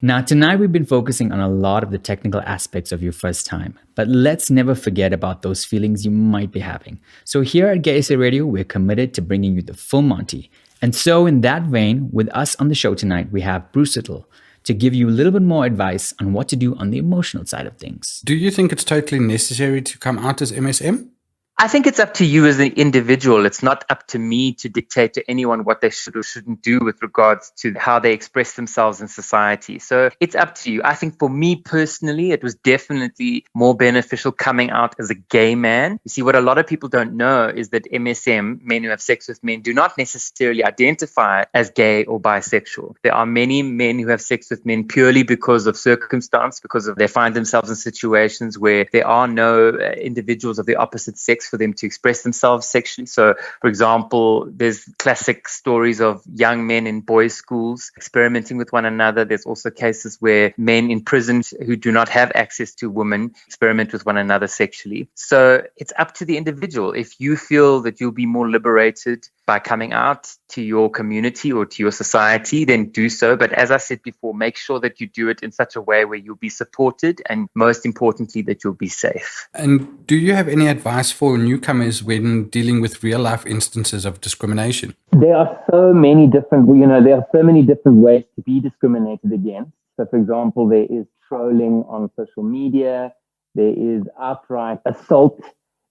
Now, tonight we've been focusing on a lot of the technical aspects of your first time, but let's never forget about those feelings you might be having. So here at Gay SA Radio, we're committed to bringing you the full Monty. And so in that vein, with us on the show tonight, we have Bruce Little to give you a little bit more advice on what to do on the emotional side of things. Do you think it's totally necessary to come out as MSM? I think it's up to you as an individual. It's not up to me to dictate to anyone what they should or shouldn't do with regards to how they express themselves in society. So it's up to you. I think for me personally, it was definitely more beneficial coming out as a gay man. You see, what a lot of people don't know is that MSM, men who have sex with men, do not necessarily identify as gay or bisexual. There are many men who have sex with men purely because of circumstance, because of they find themselves in situations where there are no individuals of the opposite sex for them to express themselves sexually. So, for example, there's classic stories of young men in boys' schools experimenting with one another. There's also cases where men in prison who do not have access to women experiment with one another sexually. So it's up to the individual. If you feel that you'll be more liberated by coming out to your community or to your society, then do so. But as I said before, make sure that you do it in such a way where you'll be supported and most importantly, that you'll be safe. And do you have any advice for newcomers when dealing with real life instances of discrimination? There are so many different ways to be discriminated against. So, for example, there is trolling on social media. There is outright assault.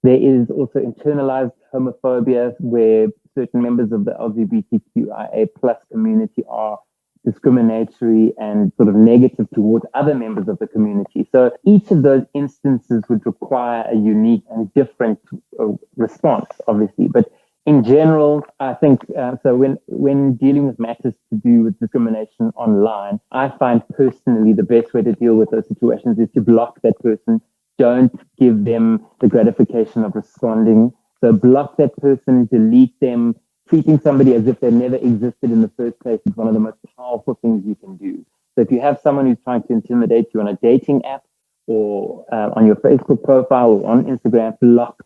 There is also internalized homophobia where certain members of the LGBTQIA plus community are discriminatory and sort of negative towards other members of the community. So each of those instances would require a unique and different response, obviously. But in general, I think, so when dealing with matters to do with discrimination online, I find personally the best way to deal with those situations is to block that person. Don't give them the gratification of responding. So block that person, delete them. Treating somebody as if they never existed in the first place is one of the most powerful things you can do. So if you have someone who's trying to intimidate you on a dating app or on your Facebook profile or on Instagram, block.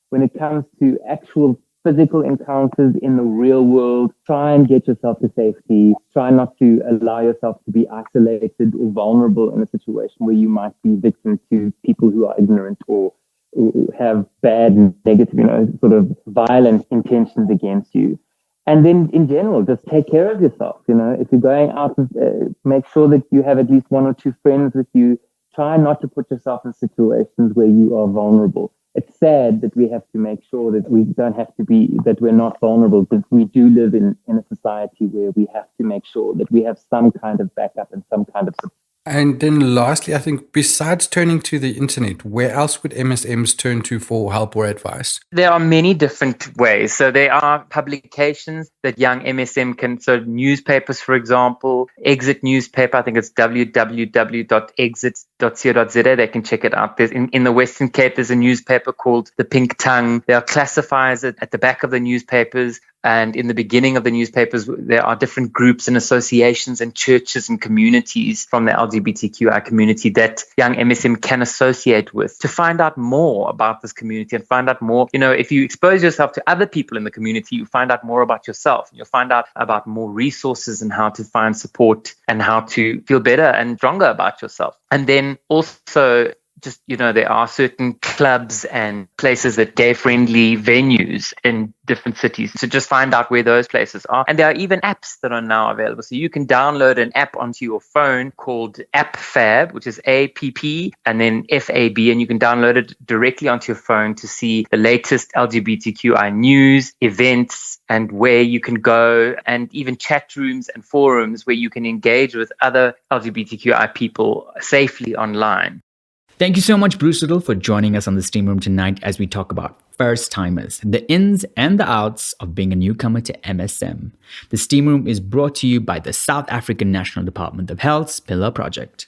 When it comes to actual physical encounters in the real world, try and get yourself to safety. Try not to allow yourself to be isolated or vulnerable in a situation where you might be victim to people who are ignorant or have bad, negative, sort of violent intentions against you. And then in general, just take care of yourself. If you're going out, make sure that you have at least one or two friends with you. Try not to put yourself in situations where you are vulnerable. It's sad that we have to make sure that we don't have to be, that we're not vulnerable, but we do live in a society where we have to make sure that we have some kind of backup and some kind of support. And then lastly, I think besides turning to the internet, where else would MSMs turn to for help or advice? There are many different ways. So there are publications that young MSM can, so newspapers, for example, Exit newspaper, I think it's www.exit.co.za. They can check it out. There's in the Western Cape, there's a newspaper called The Pink Tongue. There are classifiers at the back of the newspapers. And in the beginning of the newspapers, there are different groups and associations and churches and communities from the LGBTQI community that young MSM can associate with to find out more about this community and find out more. If you expose yourself to other people in the community, you find out more about yourself. You'll find out about more resources and how to find support and how to feel better and stronger about yourself. And then also, just, there are certain clubs and places that gay-friendly venues in different cities. So just find out where those places are. And there are even apps that are now available. So you can download an app onto your phone called AppFab, which is APP and then FAB. And you can download it directly onto your phone to see the latest LGBTQI news, events, and where you can go, and even chat rooms and forums where you can engage with other LGBTQI people safely online. Thank you so much, Bruce Little, for joining us on the Steam Room tonight as we talk about first-timers, the ins and the outs of being a newcomer to MSM. The Steam Room is brought to you by the South African National Department of Health's Phila project.